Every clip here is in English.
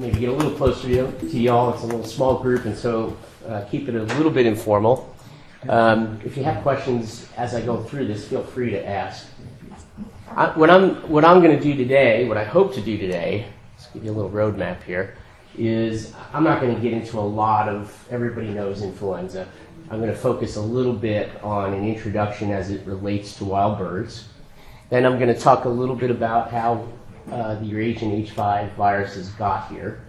maybe get a little closer to y'all. It's a little small group, and so keep it a little bit informal. If you have questions as I go through this, feel free to ask. What I'm going to do today, what I hope to do today, let's give you a little roadmap here, is I'm not going to get into a lot of everybody knows influenza. I'm going to focus a little bit on an introduction as it relates to wild birds. Then I'm going to talk a little bit about how the Eurasian H5 viruses got here,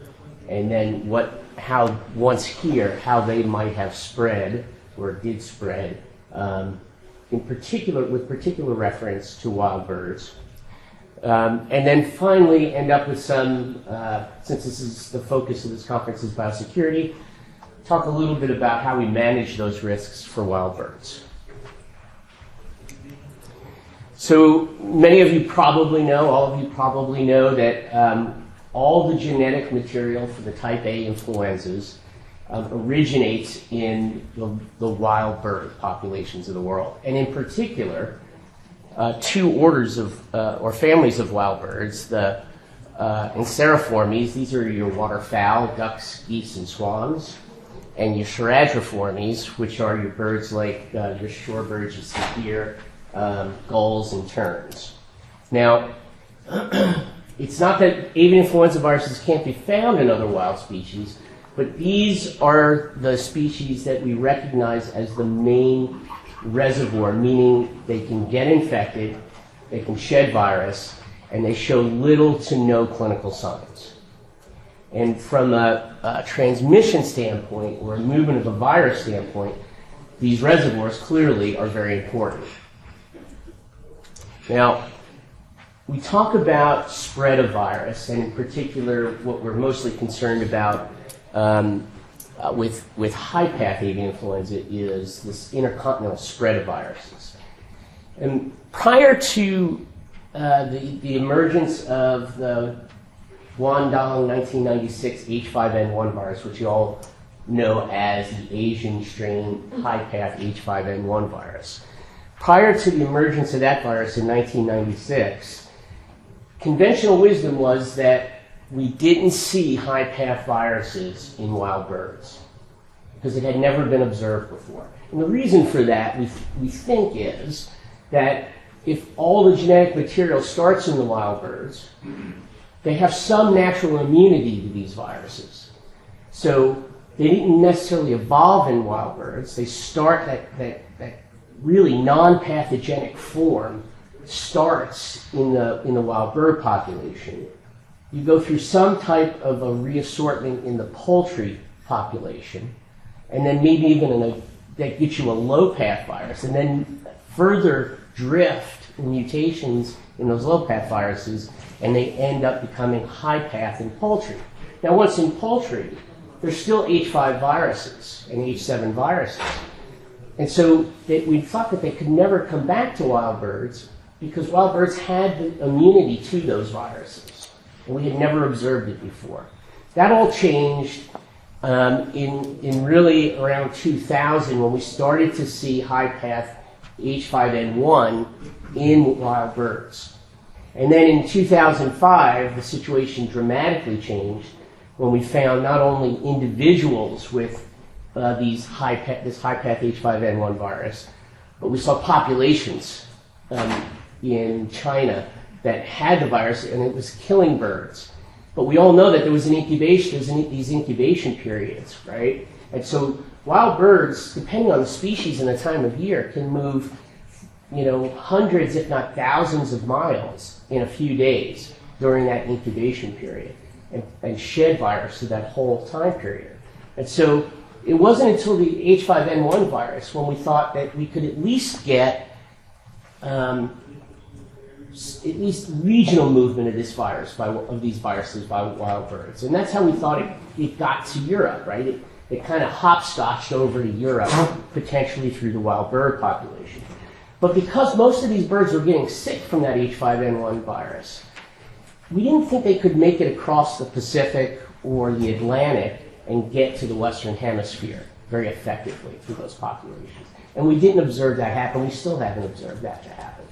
and then how once here, how they might have spread or did spread, with particular reference to wild birds. And then finally end up with some, since this is the focus of this conference is biosecurity, talk a little bit about how we manage those risks for wild birds. So many of you probably know, all of you probably know that all the genetic material for the type A influenzas originates in the wild bird populations of the world. And in particular, two orders of, or families of wild birds, the Enceroformes, these are your waterfowl, ducks, geese, and swans, and your Charadriformes, which are your birds like your shorebirds you see here, gulls and terns. Now, it's not that avian influenza viruses can't be found in other wild species, but these are the species that we recognize as the main reservoir, meaning they can get infected, they can shed virus, and they show little to no clinical signs. And from a transmission standpoint, or a movement of a virus standpoint, these reservoirs clearly are very important. Now, we talk about spread of virus, and in particular, what we're mostly concerned about with high-path avian influenza is this intercontinental spread of viruses. And prior to the emergence of the Guangdong 1996 H5N1 virus, which you all know as the Asian strain high-path H5N1 virus, prior to the emergence of that virus in 1996, conventional wisdom was that we didn't see high-path viruses in wild birds because it had never been observed before. And the reason for that, we think, is that if all the genetic material starts in the wild birds, they have some natural immunity to these viruses. So they didn't necessarily evolve in wild birds. They start that really non-pathogenic form starts in the wild bird population. You go through some type of a reassortment in the poultry population, and then maybe even that gets you a low-path virus, and then further drift mutations in those low-path viruses, and they end up becoming high-path in poultry. Now, once in poultry, there's still H5 viruses and H7 viruses. And so we thought that they could never come back to wild birds because wild birds had the immunity to those viruses. And we had never observed it before. That all changed in really around 2000 when we started to see high-path H5N1 in wild birds. And then in 2005, the situation dramatically changed when we found not only individuals with this high-path H5N1 virus, but we saw populations in China that had the virus, and it was killing birds. But we all know that there was an incubation, these incubation periods, right? And so wild birds, depending on the species and the time of year, can move, hundreds, if not thousands of miles in a few days during that incubation period and shed virus through that whole time period. And so it wasn't until the H5N1 virus when we thought that we could at least get at least regional movement of this virus, of these viruses by wild birds. And that's how we thought it got to Europe, right? It kind of hopscotched over to Europe, potentially through the wild bird population. But because most of these birds were getting sick from that H5N1 virus, we didn't think they could make it across the Pacific or the Atlantic and get to the Western Hemisphere very effectively through those populations. And we didn't observe that happen. We still haven't observed that to happen.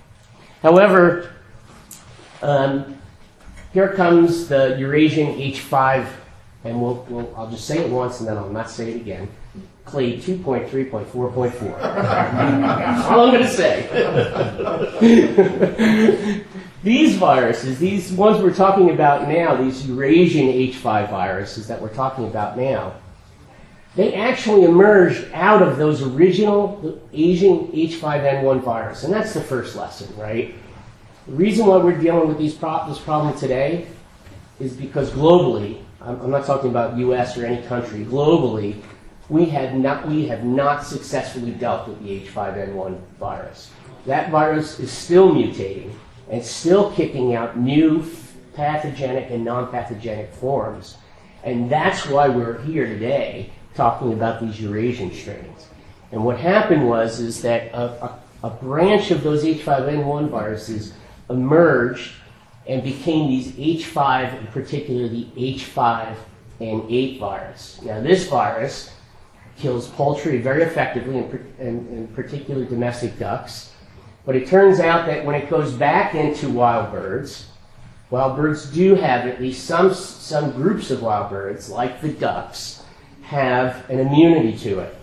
However, here comes the Eurasian H5 and I'll just say it once and then I'll not say it again. Clade 2.3.4.4. That's all I'm going to say. These viruses, these ones we're talking about now, these Eurasian H5 viruses that we're talking about now, they actually emerged out of those original Asian H5N1 virus. And that's the first lesson, right? The reason why we're dealing with this problem today is because globally, I'm not talking about US or any country, globally, we have not successfully dealt with the H5N1 virus. That virus is still mutating and still kicking out new pathogenic and non-pathogenic forms. And that's why we're here today talking about these Eurasian strains. And what happened is that a branch of those H5N1 viruses emerged and became these H5, in particular the H5N8 virus. Now this virus kills poultry very effectively, in particular domestic ducks. But it turns out that when it goes back into wild birds do have, at least some groups of wild birds, like the ducks, have an immunity to it.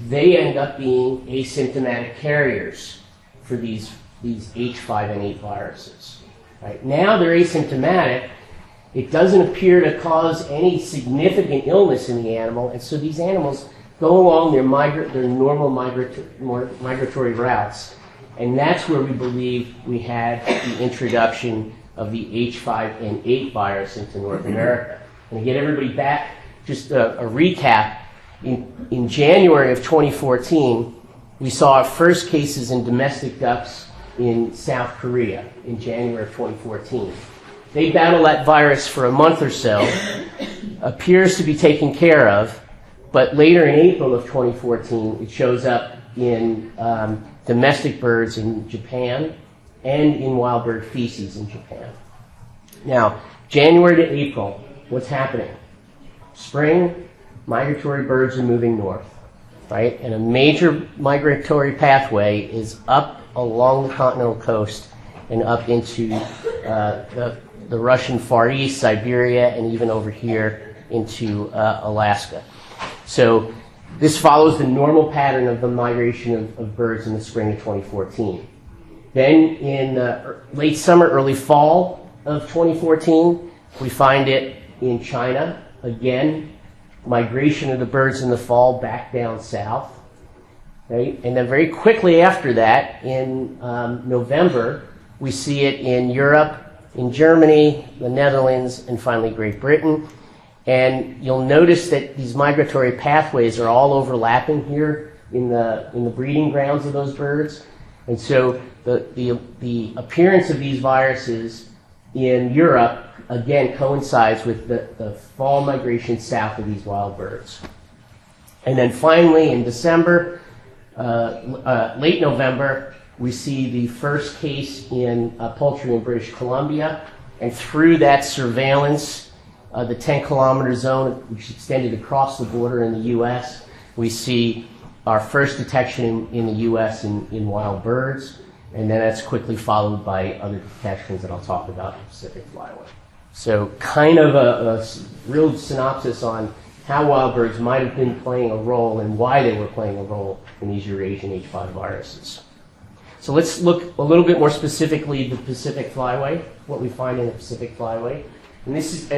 They end up being asymptomatic carriers for these H5N8 viruses. Right? Now they're asymptomatic. It doesn't appear to cause any significant illness in the animal, and so these animals go along their normal migratory routes. And that's where we believe we had the introduction of the H5N8 virus into North America. And to get everybody back, just a recap, in January of 2014, we saw our first cases in domestic ducks in South Korea in January of 2014. They battle that virus for a month or so, appears to be taken care of, but later in April of 2014, it shows up in domestic birds in Japan and in wild bird feces in Japan. Now, January to April, what's happening? Spring, migratory birds are moving north, right? And a major migratory pathway is up along the continental coast and up into the Russian Far East, Siberia, and even over here into Alaska. So this follows the normal pattern of the migration of birds in the spring of 2014. Then in late summer, early fall of 2014, we find it in China. Again, migration of the birds in the fall back down south. Right? And then very quickly after that, in November, we see it in Europe, in Germany, the Netherlands, and finally Great Britain. And you'll notice that these migratory pathways are all overlapping here in the breeding grounds of those birds. And so the appearance of these viruses in Europe, again, coincides with the fall migration south of these wild birds. And then finally, in December, late November, we see the first case in poultry in British Columbia. And through that surveillance, the 10-kilometer zone, which extended across the border in the U.S., we see our first detection in the U.S. in wild birds. And then that's quickly followed by other detections that I'll talk about in Pacific Flyway. So kind of a real synopsis on how wild birds might have been playing a role and why they were playing a role in these Eurasian H5 viruses. So let's look a little bit more specifically at the Pacific Flyway, what we find in the Pacific Flyway. And this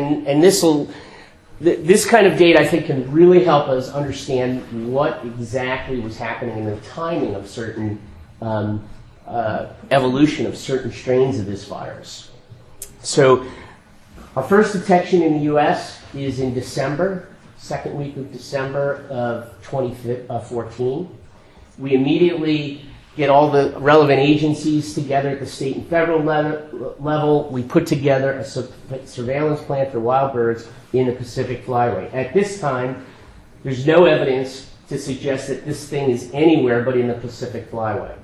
kind of data, I think, can really help us understand what exactly was happening in the timing of certain evolution of certain strains of this virus. So our first detection in the U.S. is in December, second week of December of 2014. We immediately get all the relevant agencies together at the state and federal level. We put together a surveillance plan for wild birds in the Pacific Flyway. At this time, there's no evidence to suggest that this thing is anywhere but in the Pacific Flyway.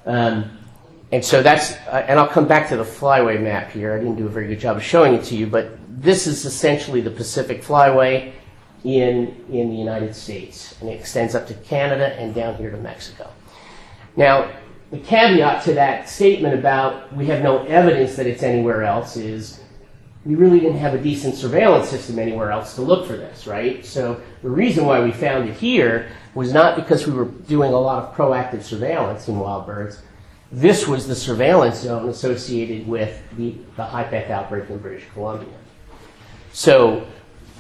And so that's, and I'll come back to the Flyway map here. I didn't do a very good job of showing it to you, but this is essentially the Pacific Flyway in the United States. And it extends up to Canada and down here to Mexico. Now, the caveat to that statement about we have no evidence that it's anywhere else is we really didn't have a decent surveillance system anywhere else to look for this, right? So the reason why we found it here was not because we were doing a lot of proactive surveillance in wild birds. This was the surveillance zone associated with the high-path outbreak in British Columbia. So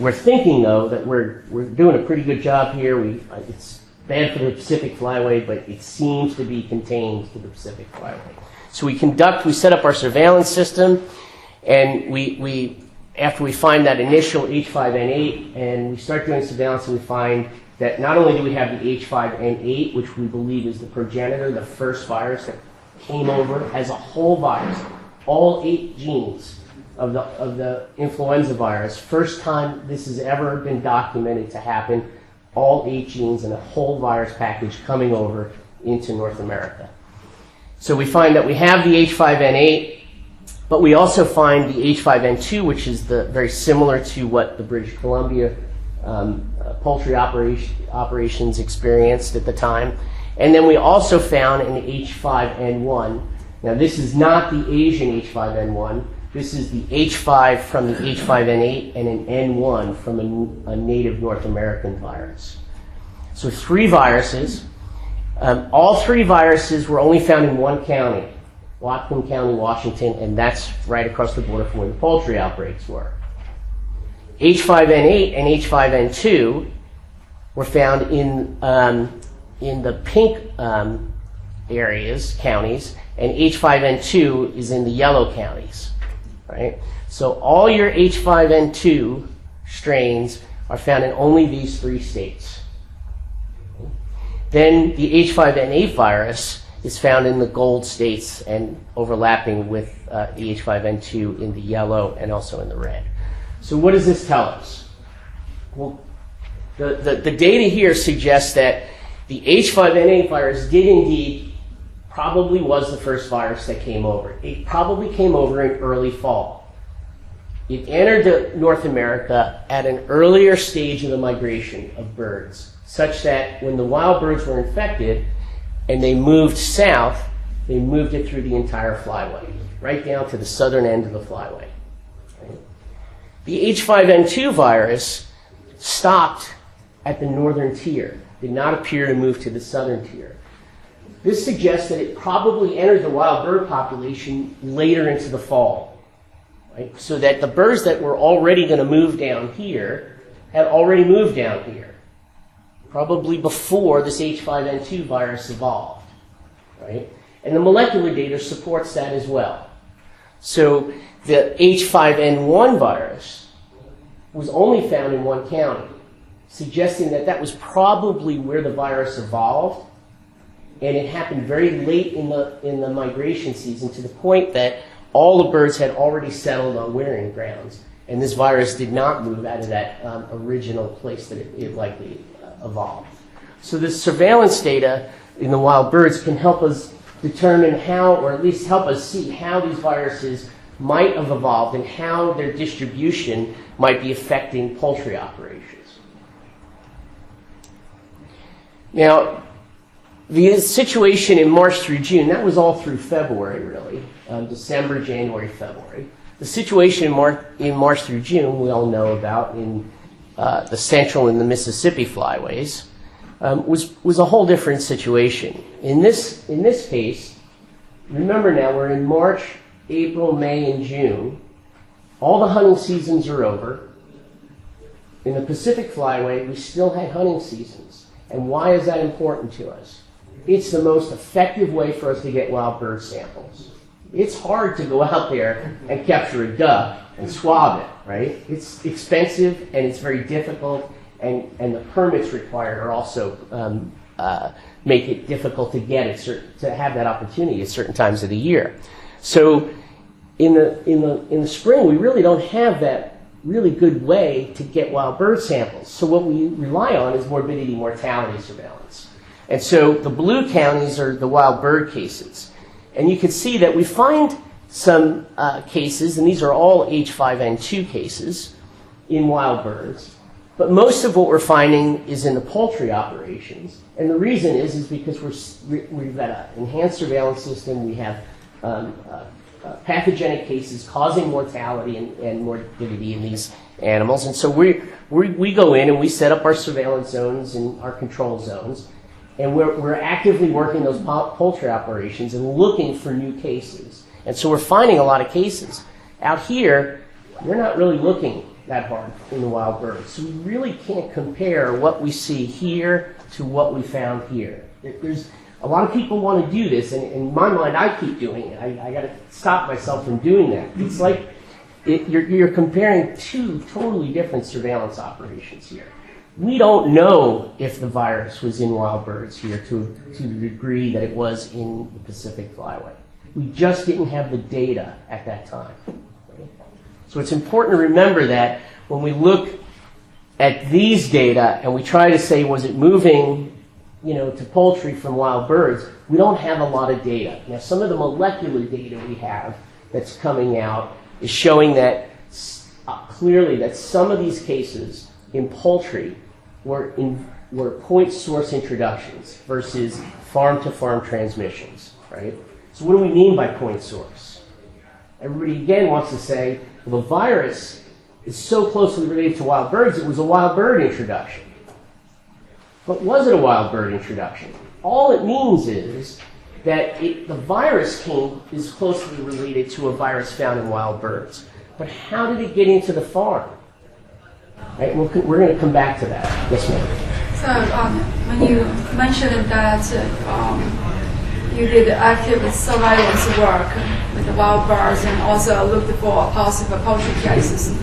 we're thinking, though, that we're doing a pretty good job here. It's bad for the Pacific Flyway, but it seems to be contained to the Pacific Flyway. So we set up our surveillance system, and we after we find that initial H5N8, and we start doing surveillance, and we find that not only do we have the H5N8, which we believe is the progenitor, the first virus that came over as a whole virus, all 8 genes of the influenza virus, first time this has ever been documented to happen, all 8 genes in a whole virus package coming over into North America. So we find that we have the H5N8, but we also find the H5N2, which is very similar to what the British Columbia poultry operations experienced at the time. And then we also found an H5N1. Now this is not the Asian H5N1. This is the H5 from the H5N8 and an N1 from a native North American virus. So 3 viruses. All 3 viruses were only found in one county, Whatcom County, Washington, and that's right across the border from where the poultry outbreaks were. H5N8 and H5N2 were found in the pink counties, and H5N2 is in the yellow counties, right? So all your H5N2 strains are found in only these 3 states. Then the H5N8 virus is found in the gold states and overlapping with the H5N2 in the yellow and also in the red. So what does this tell us? Well, the data here suggests that the H5N8 virus did indeed probably was the first virus that came over. It probably came over in early fall. It entered North America at an earlier stage of the migration of birds, such that when the wild birds were infected and they moved south, they moved it through the entire flyway, right down to the southern end of the flyway. Right? The H5N2 virus stopped at the northern tier, did not appear to move to the southern tier. This suggests that it probably entered the wild bird population later into the fall, right? So that the birds that were already going to move down here had already moved down here, probably before this H5N2 virus evolved, right? And the molecular data supports that as well. So the H5N1 virus was only found in one county, suggesting that that was probably where the virus evolved, and it happened very late in the migration season, to the point that all the birds had already settled on wearing grounds, and this virus did not move out of that original place that it likely evolved. So this surveillance data in the wild birds can help us determine how, or at least help us see how these viruses might have evolved and how their distribution might be affecting poultry operations. Now, the situation in March through June, that was all through February, really, December, January, February. The situation in March through June, we all know about in the Central and the Mississippi flyways, was a whole different situation. In this case, remember now, we're in March, April, May, and June. All the hunting seasons are over. In the Pacific Flyway, we still had hunting seasons. And why is that important to us? It's the most effective way for us to get wild bird samples. It's hard to go out there and capture a duck and swab it, right? It's expensive and it's very difficult, and the permits required are also make it difficult to get it, to have that opportunity at certain times of the year. So in the spring, we really don't have that really good way to get wild bird samples. So what we rely on is morbidity mortality surveillance. And so the blue counties are the wild bird cases. And you can see that we find some cases, and these are all H5N2 cases in wild birds. But most of what we're finding is in the poultry operations. And the reason is because we've got an enhanced surveillance system. We have pathogenic cases causing mortality and morbidity in these animals. And so we go in and we set up our surveillance zones and our control zones, and we're actively working those poultry operations and looking for new cases. And so we're finding a lot of cases. Out here, we're not really looking that hard in the wild birds. So we really can't compare what we see here to what we found here. There's a lot of people want to do this, and in my mind, I keep doing it. I got to stop myself from doing that. It's like you're comparing two totally different surveillance operations here. We don't know if the virus was in wild birds here to the degree that it was in the Pacific Flyway. We just didn't have the data at that time. Okay? So it's important to remember that when we look at these data and we try to say, was it moving to poultry from wild birds, we don't have a lot of data. Now, some of the molecular data we have that's coming out is showing that clearly that some of these cases in poultry were point source introductions versus farm-to-farm transmissions, right? So what do we mean by point source? Everybody, again, wants to say, well, the virus is so closely related to wild birds, it was a wild bird introduction. But was it a wild bird introduction? All it means is that the virus is closely related to a virus found in wild birds. But how did it get into the farm? Right? We're going to come back to that. Yes, ma'am. So when you mentioned that you did active surveillance work with the wild birds and also looked for possible poultry cases,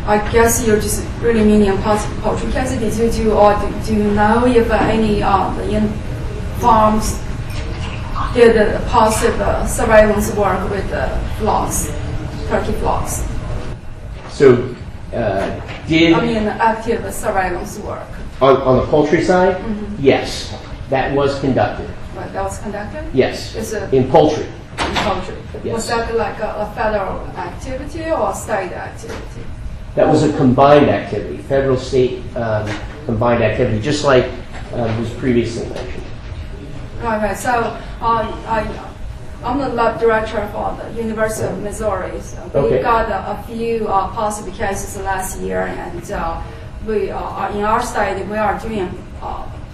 I guess you're just really meaning possible poultry cases. Did you do you know if any farms did possible surveillance work with flocks, turkey flocks? So, active surveillance work. On the poultry side? Mm-hmm. Yes, that was conducted. Right, that was conducted? Yes, in poultry. In poultry. Yes. Was that like a federal activity or a state activity? That was a combined activity, federal-state combined activity, just like was previously mentioned. Right. So I'm the lab director for the University of Missouri. So we got a few positive cases last year, and we are in our study we are doing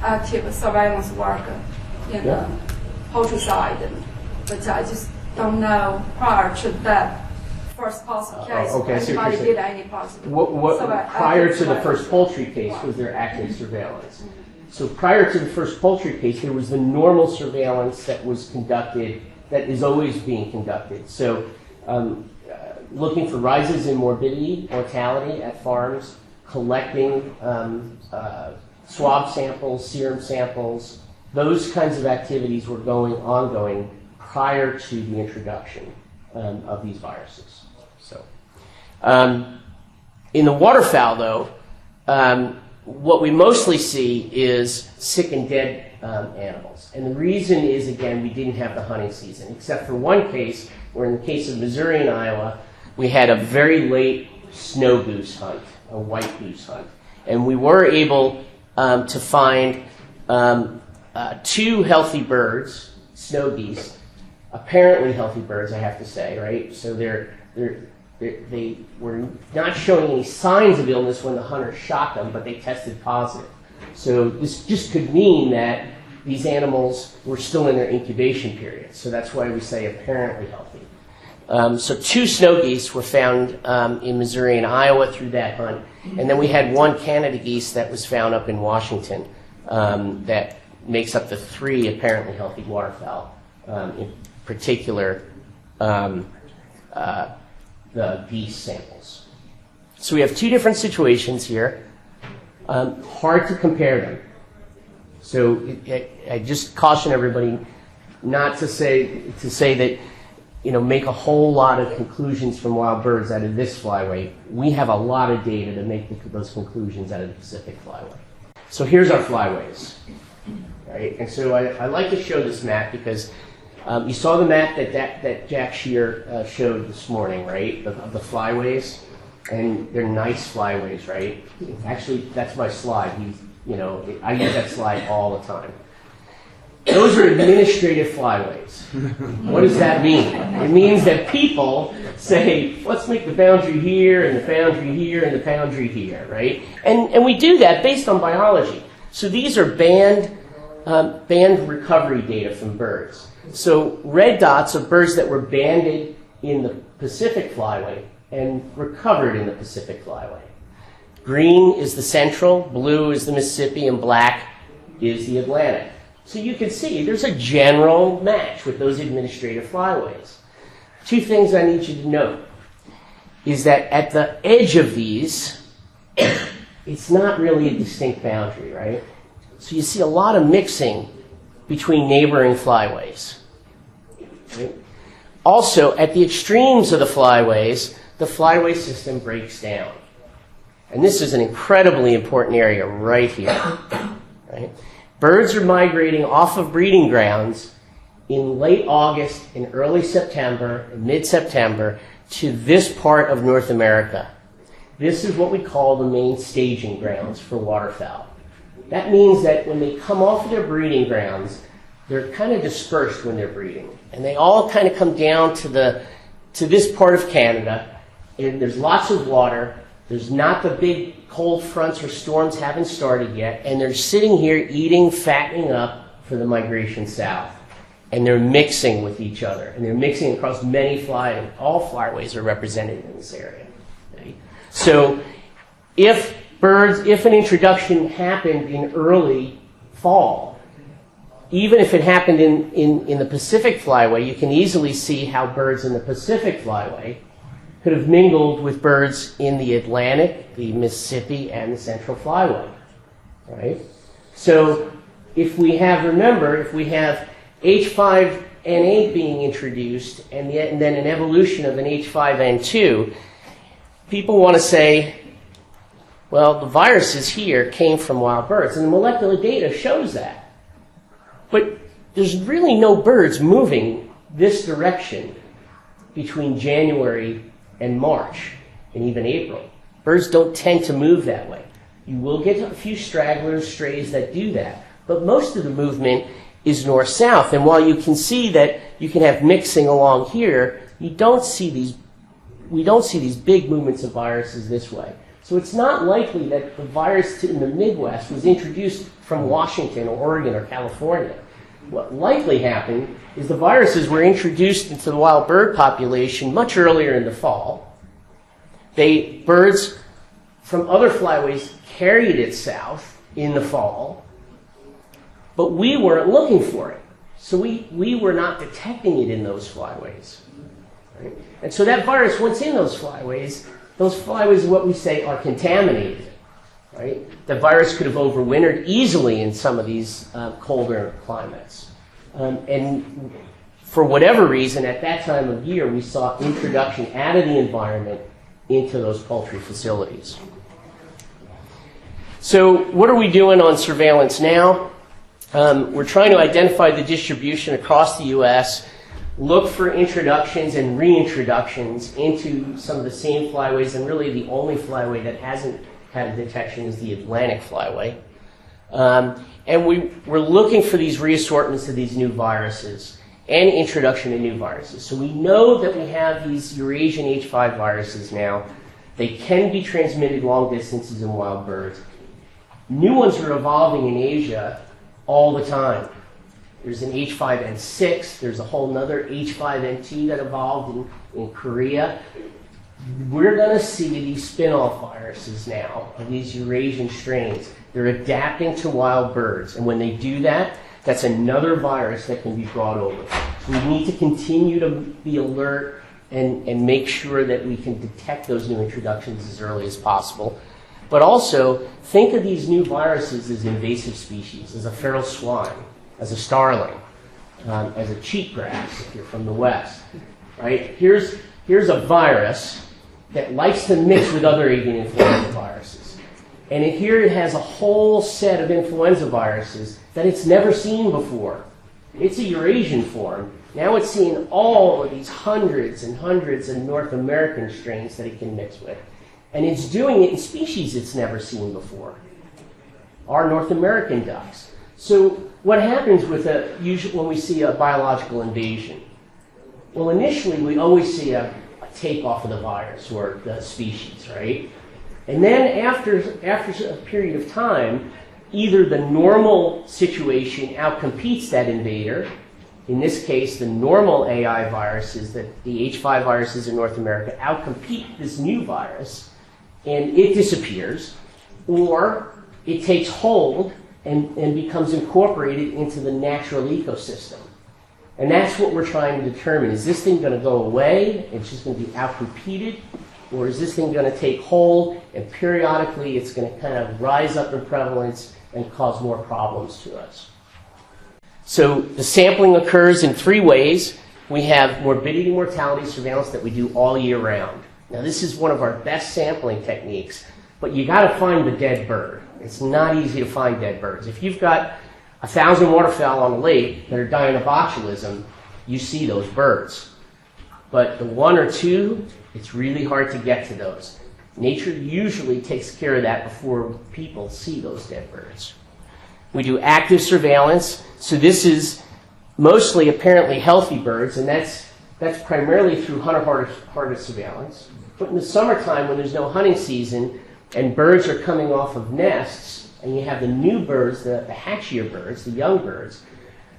active surveillance work in the poultry side, but I just don't know prior to that first positive case. Anybody did any positive? Prior to the first poultry case, was there active surveillance? So prior to the first poultry case, there was the normal surveillance that was conducted, that is always being conducted. So looking for rises in morbidity, mortality at farms, collecting swab samples, serum samples, those kinds of activities were ongoing prior to the introduction of these viruses. So, in the waterfowl, though, what we mostly see is sick and dead animals. And the reason is, again, we didn't have the hunting season, except for one case, where in the case of Missouri and Iowa, we had a very late snow goose hunt, a white goose hunt. And we were able to find 2 healthy birds, snow geese, apparently healthy birds, I have to say, right? So they were not showing any signs of illness when the hunter shot them, but they tested positive. So this just could mean that these animals were still in their incubation period. So that's why we say apparently healthy. So 2 snow geese were found in Missouri and Iowa through that hunt. And then we had 1 Canada geese that was found up in Washington that makes up the 3 apparently healthy waterfowl, in particular the geese samples. So we have 2 different situations here. Hard to compare them. So I just caution everybody not to say that, make a whole lot of conclusions from wild birds out of this flyway. We have a lot of data to make those conclusions out of the Pacific flyway. So here's our flyways. Right? And so I like to show this map because you saw the map that Jack Shear showed this morning, right, of the flyways. And they're nice flyways, right? Actually, that's my slide. I use that slide all the time. Those are administrative flyways. What does that mean? It means that people say, let's make the boundary here, and the boundary here, and the boundary here, right? And we do that based on biology. So these are band recovery data from birds. So red dots are birds that were banded in the Pacific Flyway and recovered in the Pacific Flyway. Green is the Central, blue is the Mississippi, and black is the Atlantic. So you can see there's a general match with those administrative flyways. Two things I need you to note is that at the edge of these, it's not really a distinct boundary, right? So you see a lot of mixing between neighboring flyways. Right? Also, at the extremes of the flyways, the flyway system breaks down. And this is an incredibly important area right here. Right? Birds are migrating off of breeding grounds in late August and early September, and mid-September, to this part of North America. This is what we call the main staging grounds for waterfowl. That means that when they come off of their breeding grounds, they're kind of dispersed when they're breeding. And they all kind of come down to this part of Canada. And there's lots of water. There's not the big cold fronts or storms haven't started yet. And they're sitting here eating, fattening up for the migration south. And they're mixing with each other. And they're mixing across many all flyways are represented in this area. Okay? So if an introduction happened in early fall, even if it happened in the Pacific Flyway, you can easily see how birds in the Pacific Flyway could have mingled with birds in the Atlantic, the Mississippi, and the Central Flyway, right? So if we have H5N8 being introduced and then an evolution of an H5N2, people want to say, well, the viruses here came from wild birds, and the molecular data shows that. But there's really no birds moving this direction between January and March, and even April. Birds don't tend to move that way. You will get a few stragglers, strays that do that, but most of the movement is north-south. And while you can see that you can have mixing along here, we don't see these big movements of viruses this way. So it's not likely that the virus in the Midwest was introduced from Washington or Oregon or California. What likely happened is the viruses were introduced into the wild bird population much earlier in the fall. Birds from other flyways carried it south in the fall, but we weren't looking for it. So we were not detecting it in those flyways. Right? And so that virus, once in those flyways, what we say are contaminated. Right? The virus could have overwintered easily in some of these colder climates. And for whatever reason, at that time of year, we saw introduction out of the environment into those poultry facilities. So what are we doing on surveillance now? We're trying to identify the distribution across the U.S., look for introductions and reintroductions into some of the same flyways, and really the only flyway that hasn't had a detection is the Atlantic Flyway. And we're looking for these reassortments of these new viruses and introduction of new viruses. So we know that we have these Eurasian H5 viruses now. They can be transmitted long distances in wild birds. New ones are evolving in Asia all the time. There's an H5N6. There's a whole nother H5N2 that evolved in Korea. We're going to see these spin-off viruses now of these Eurasian strains. They're adapting to wild birds. And when they do that, that's another virus that can be brought over. So we need to continue to be alert and make sure that we can detect those new introductions as early as possible. But also, think of these new viruses as invasive species, as a feral swine, as a starling, as a cheatgrass if you're from the West. Right? Here's a virus that likes to mix with other avian influenza viruses. And here it has a whole set of influenza viruses that it's never seen before. It's a Eurasian form. Now it's seeing all of these hundreds and hundreds of North American strains that it can mix with. And it's doing it in species it's never seen before. Our North American ducks. So what happens with when we see a biological invasion? Well, initially we always see a takeoff of the virus or the species, right? And then after a period of time, either the normal situation outcompetes that invader. In this case, the normal AI viruses, the H5 viruses in North America, outcompete this new virus, and it disappears, or it takes hold and becomes incorporated into the natural ecosystem. And that's what we're trying to determine. Is this thing going to go away? It's just going to be outcompeted? Or is this thing going to take hold and periodically it's going to kind of rise up in prevalence and cause more problems to us? So the sampling occurs in 3 ways. We have morbidity and mortality surveillance that we do all year round. Now this is one of our best sampling techniques, but you got to find the dead bird. It's not easy to find dead birds. If you've got 1,000 waterfowl on a lake that are dying of botulism, you see those birds. But the 1 or 2, it's really hard to get to those. Nature usually takes care of that before people see those dead birds. We do active surveillance. So this is mostly apparently healthy birds, and that's primarily through hunter-harvest surveillance. But in the summertime, when there's no hunting season and birds are coming off of nests, and you have the new birds, the hatchier birds, the young birds,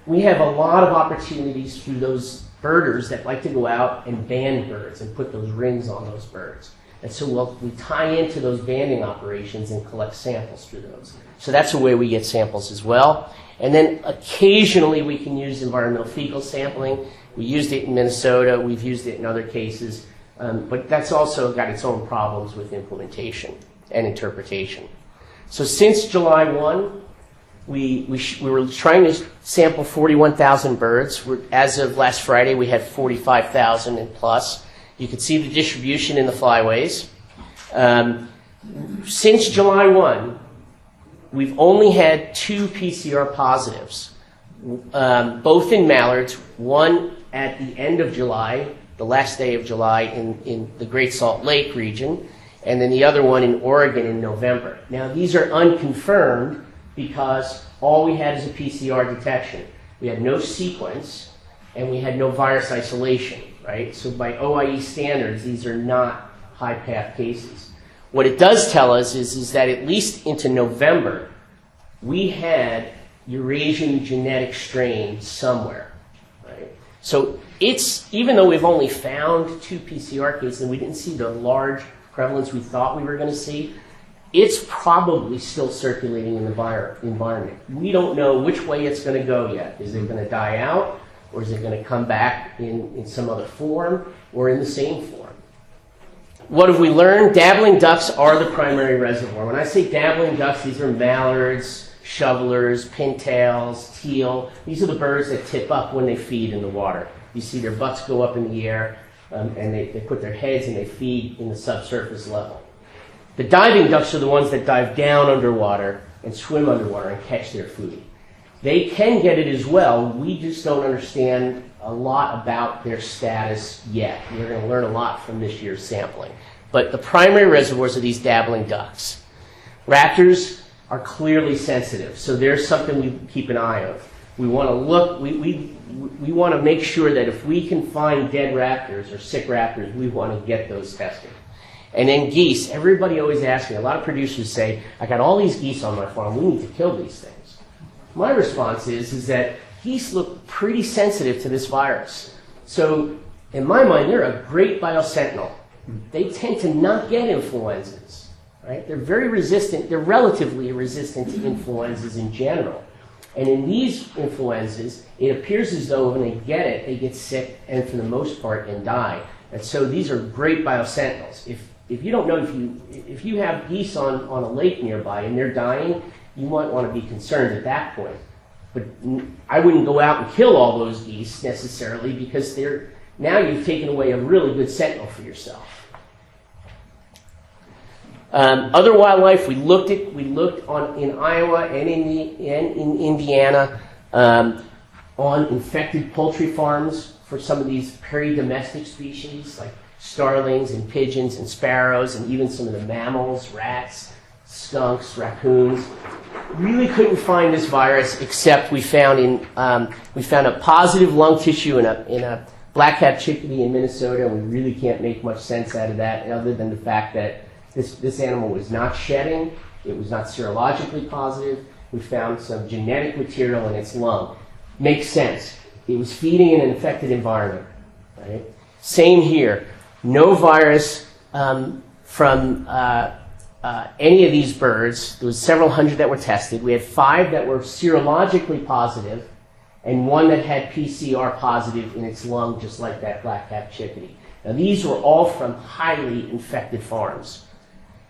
we have a lot of opportunities through those birders that like to go out and band birds and put those rings on those birds. And so we tie into those banding operations and collect samples through those. So that's a way we get samples as well. And then occasionally we can use environmental fecal sampling. We used it in Minnesota. We've used it in other cases. But that's also got its own problems with implementation and interpretation. So since July 1, we were trying to sample 41,000 birds. As of last Friday, we had 45,000 and plus. You can see the distribution in the Flyways. Since July 1, we've only had 2 PCR positives, both in mallards, one at the end of July, the last day of July in the Great Salt Lake region, and then the other one in Oregon in November. Now, these are unconfirmed because all we had is a PCR detection. We had no sequence, and we had no virus isolation, right? So by OIE standards, these are not high-path cases. What it does tell us is that at least into November, we had Eurasian genetic strains somewhere, right? So even though we've only found 2 PCR cases and we didn't see the large prevalence we thought we were going to see, it's probably still circulating in the environment. We don't know which way it's going to go yet. Is it going to die out, or is it going to come back in some other form or in the same form? What have we learned? Dabbling ducks are the primary reservoir. When I say dabbling ducks, these are mallards, shovelers, pintails, teal. These are the birds that tip up when they feed in the water. You see their butts go up in the air, and they put their heads and they feed in the subsurface level. The diving ducks are the ones that dive down underwater and swim underwater and catch their food. They can get it as well. We just don't understand a lot about their status yet. We're going to learn a lot from this year's sampling. But the primary reservoirs are these dabbling ducks. Raptors are clearly sensitive, so there's something we keep an eye on. We want to look, we want to make sure that if we can find dead raptors or sick raptors, we want to get those tested. And then geese, everybody always asks me, a lot of producers say, I got all these geese on my farm, we need to kill these things. My response is that geese look pretty sensitive to this virus. So in my mind, they're a great biosentinel. They tend to not get influenzas, right? They're very resistant, they're relatively resistant to influenzas in general. And in these influenzas, it appears as though when they get sick and for the most part and die. And so these are great biosentinels. If you don't know, if you have geese on a lake nearby and they're dying, you might want to be concerned at that point. But I wouldn't go out and kill all those geese necessarily because now you've taken away a really good sentinel for yourself. Other wildlife we looked in Iowa and in Indiana on infected poultry farms for some of these peri-domestic species like starlings and pigeons and sparrows and even some of the mammals, rats, skunks, raccoons. Really couldn't find this virus, except we found a positive lung tissue in a black-capped chickadee in Minnesota, and we really can't make much sense out of that, other than the fact that this animal was not shedding, it was not serologically positive. We found some genetic material in its lung. Makes sense. It was feeding in an infected environment. Right? Same here. No virus from any of these birds. There was several hundred that were tested. We had 5 that were serologically positive, and 1 that had PCR positive in its lung, just like that black-capped chickadee. Now, these were all from highly infected farms.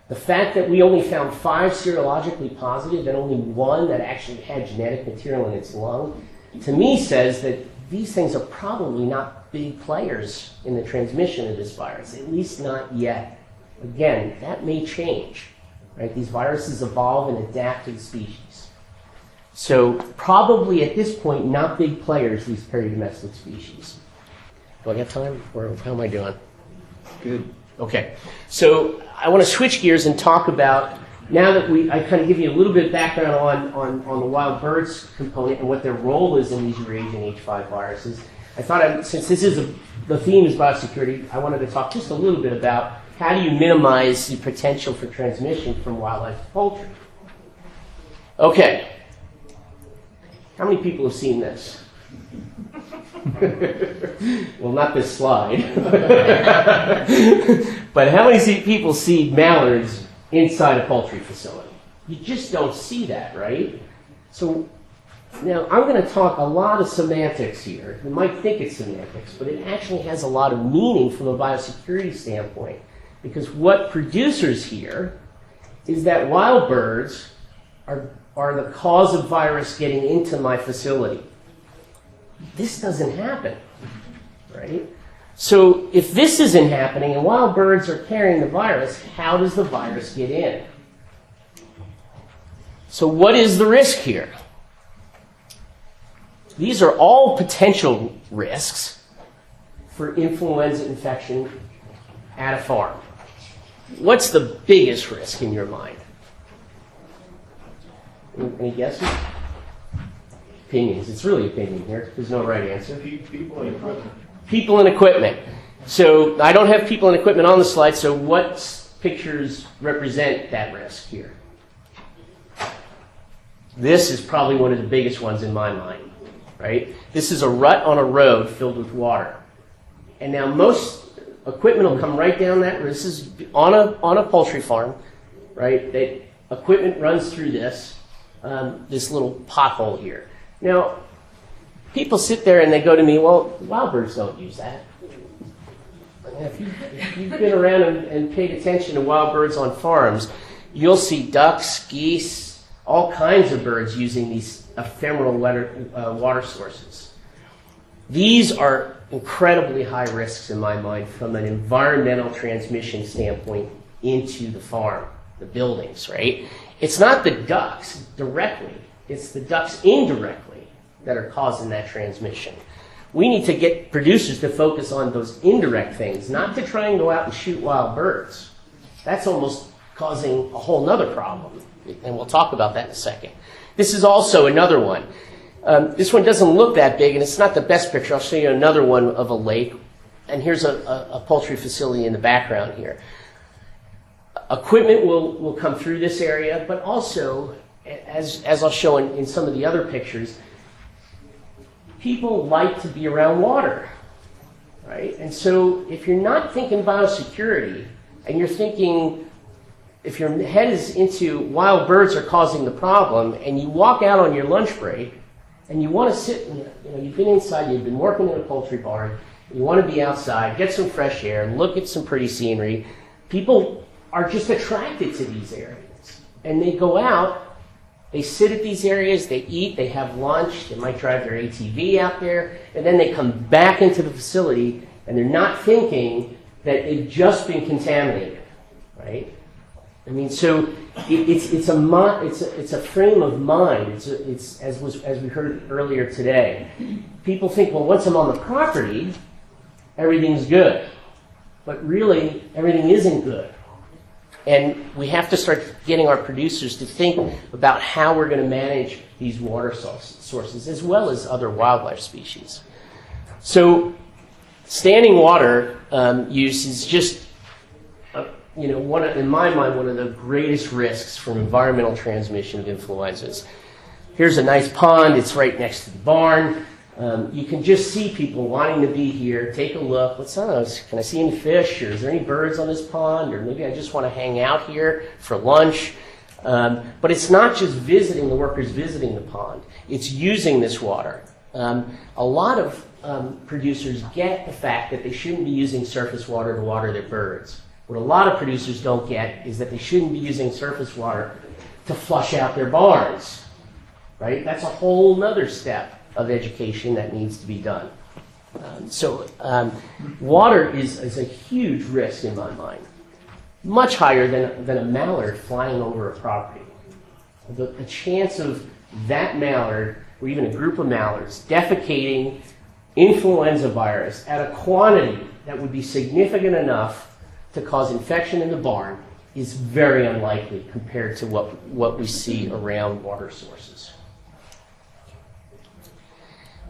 The fact that we only found 5 serologically positive and only 1 that actually had genetic material in its lung, to me says that these things are probably not big players in the transmission of this virus, at least not yet. Again, that may change. Right? These viruses evolve and adapt to the species. So probably at this point, not big players, these peridomestic species. Do I have time, or how am I doing? Good. Okay. So I want to switch gears and talk about, now that I kind of give you a little bit of background on the wild birds component and what their role is in these Eurasian H5 viruses, I thought, since this is the theme is biosecurity, I wanted to talk just a little bit about how do you minimize the potential for transmission from wildlife to poultry. Okay. How many people have seen this? Well, not this slide. But how many people see mallards inside a poultry facility? You just don't see that, right? So now I'm going to talk a lot of semantics here. You might think it's semantics, but it actually has a lot of meaning from a biosecurity standpoint. Because what producers hear is that wild birds are the cause of virus getting into my facility. This doesn't happen, right? So if this isn't happening and wild birds are carrying the virus, how does the virus get in? So what is the risk here? These are all potential risks for influenza infection at a farm. What's the biggest risk in your mind? Any guesses? Opinions. It's really opinion here. There's no right answer. People and equipment. People and equipment. So I don't have people and equipment on the slide, so what pictures represent that risk here? This is probably one of the biggest ones in my mind, right? This is a rut on a road filled with water. And now most equipment will come right down that. This is on a poultry farm, right? That equipment runs through this little pothole here. Now, people sit there and they go to me, well, wild birds don't use that. If you've been around and paid attention to wild birds on farms, you'll see ducks, geese, all kinds of birds using these ephemeral water sources. These are incredibly high risks in my mind from an environmental transmission standpoint into the farm, the buildings, right? It's not the ducks directly, it's the ducks indirectly that are causing that transmission. We need to get producers to focus on those indirect things, not to try and go out and shoot wild birds. That's almost causing a whole nother problem, and we'll talk about that in a second. This is also another one. This one doesn't look that big, and it's not the best picture. I'll show you another one of a lake, and here's a poultry facility in the background here. Equipment will come through this area, but also, as I'll show in some of the other pictures, people like to be around water, right? And so if you're not thinking biosecurity, and you're thinking, if your head is into wild birds are causing the problem, and you walk out on your lunch break, and you want to sit, you've been inside, you've been working in a poultry barn, you want to be outside, get some fresh air, look at some pretty scenery, people are just attracted to these areas. And they go out, they sit at these areas, they eat, they have lunch, they might drive their ATV out there, and then they come back into the facility, and they're not thinking that they've just been contaminated, right? I mean, so it's a frame of mind. It's as we heard earlier today. People think, well, once I'm on the property, everything's good, but really everything isn't good. And we have to start getting our producers to think about how we're going to manage these water sources as well as other wildlife species. So standing water use is just, in my mind, one of the greatest risks from environmental transmission of influenzas. Here's a nice pond. It's right next to the barn. You can just see people wanting to be here. Take a look. What's on those? Can I see any fish? Or is there any birds on this pond? Or maybe I just want to hang out here for lunch. But it's not just visiting the workers visiting the pond. It's using this water. A lot of producers get the fact that they shouldn't be using surface water to water their birds. What a lot of producers don't get is that they shouldn't be using surface water to flush out their barns. Right? That's a whole other step of education that needs to be done. Water is a huge risk in my mind, much higher than a mallard flying over a property. The chance of that mallard, or even a group of mallards, defecating influenza virus at a quantity that would be significant enough to cause infection in the barn is very unlikely compared to what we see around water sources.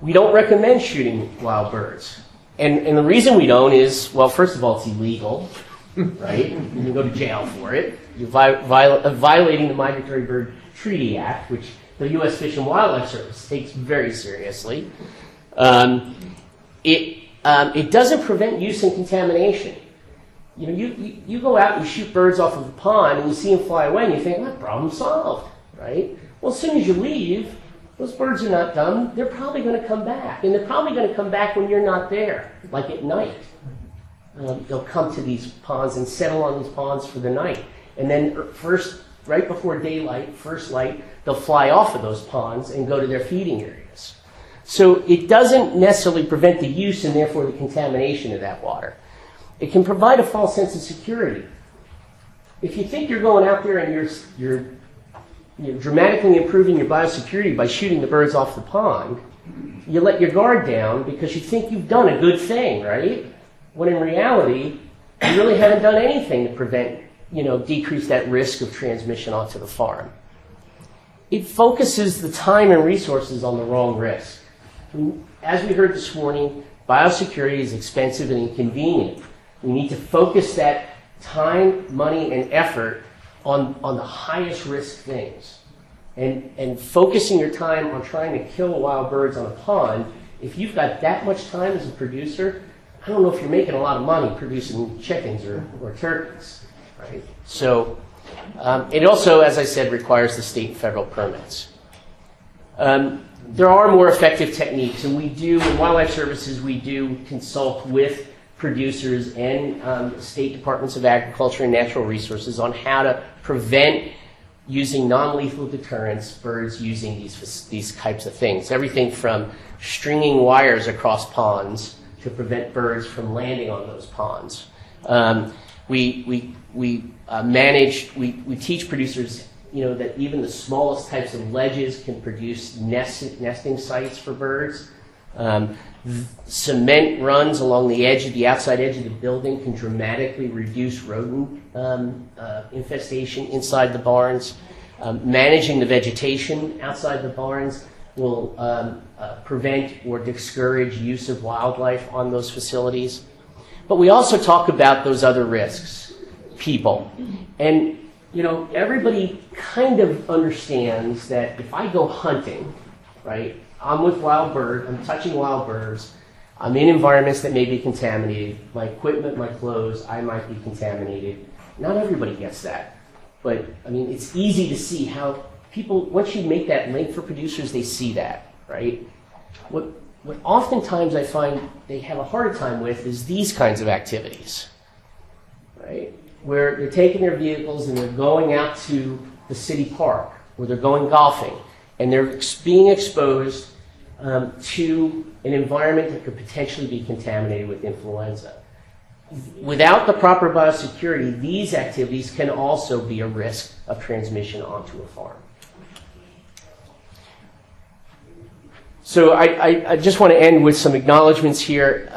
We don't recommend shooting wild birds. And the reason we don't is, well, first of all, it's illegal, right? You can go to jail for it. You're violating the Migratory Bird Treaty Act, which the U.S. Fish and Wildlife Service takes very seriously. It doesn't prevent use and contamination. You go out and you shoot birds off of the pond and you see them fly away and you think, well, problem solved, right? Well, as soon as you leave, those birds are not done. They're probably going to come back. And they're probably going to come back when you're not there, like at night. They'll come to these ponds and settle on these ponds for the night. And then first, right before daylight, first light, they'll fly off of those ponds and go to their feeding areas. So it doesn't necessarily prevent the use and therefore the contamination of that water. It can provide a false sense of security. If you think you're going out there and you're dramatically improving your biosecurity by shooting the birds off the pond, you let your guard down because you think you've done a good thing, right? When in reality, you really haven't done anything to prevent, decrease that risk of transmission onto the farm. It focuses the time and resources on the wrong risk. As we heard this morning, biosecurity is expensive and inconvenient. We need to focus that time, money, and effort on the highest risk things. And focusing your time on trying to kill wild birds on a pond, if you've got that much time as a producer, I don't know if you're making a lot of money producing chickens or turkeys, right? So it also, as I said, requires the state and federal permits. There are more effective techniques, and in Wildlife Services, we do consult with producers and state departments of agriculture and natural resources on how to prevent using non-lethal deterrents, birds using these types of things. Everything from stringing wires across ponds to prevent birds from landing on those ponds. We teach producers, that even the smallest types of ledges can produce nesting sites for birds. Cement runs along the outside edge of the building can dramatically reduce rodent infestation inside the barns. Managing the vegetation outside the barns will prevent or discourage use of wildlife on those facilities. But we also talk about those other risks, people. And, everybody kind of understands that if I go hunting, right, I'm with wild birds, I'm touching wild birds, I'm in environments that may be contaminated, my equipment, my clothes, I might be contaminated. Not everybody gets that. But, it's easy to see how people, once you make that link for producers, they see that, right? What oftentimes I find they have a harder time with is these kinds of activities, right? Where they're taking their vehicles and they're going out to the city park, or they're going golfing, and they're being exposed to an environment that could potentially be contaminated with influenza. Without the proper biosecurity, these activities can also be a risk of transmission onto a farm. So I just want to end with some acknowledgments here.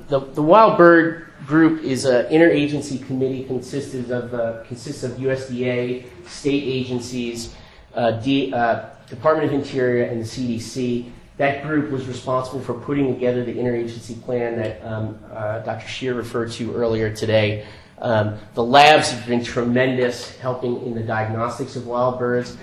The wild bird group is an interagency committee consists of USDA, state agencies, Department of Interior, and the CDC. That group was responsible for putting together the interagency plan that Dr. Scheer referred to earlier today. The labs have been tremendous helping in the diagnostics of wild birds.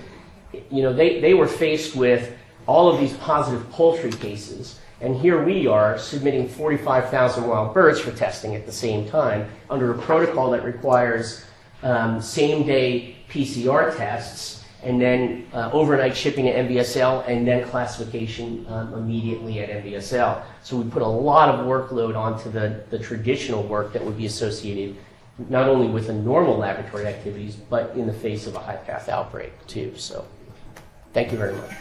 You know, they were faced with all of these positive poultry cases, and here we are submitting 45,000 wild birds for testing at the same time under a protocol that requires same-day PCR tests and then overnight shipping to NBSL and then classification immediately at NBSL. So we put a lot of workload onto the traditional work that would be associated not only with the normal laboratory activities, but in the face of a high-path outbreak too. So thank you very much.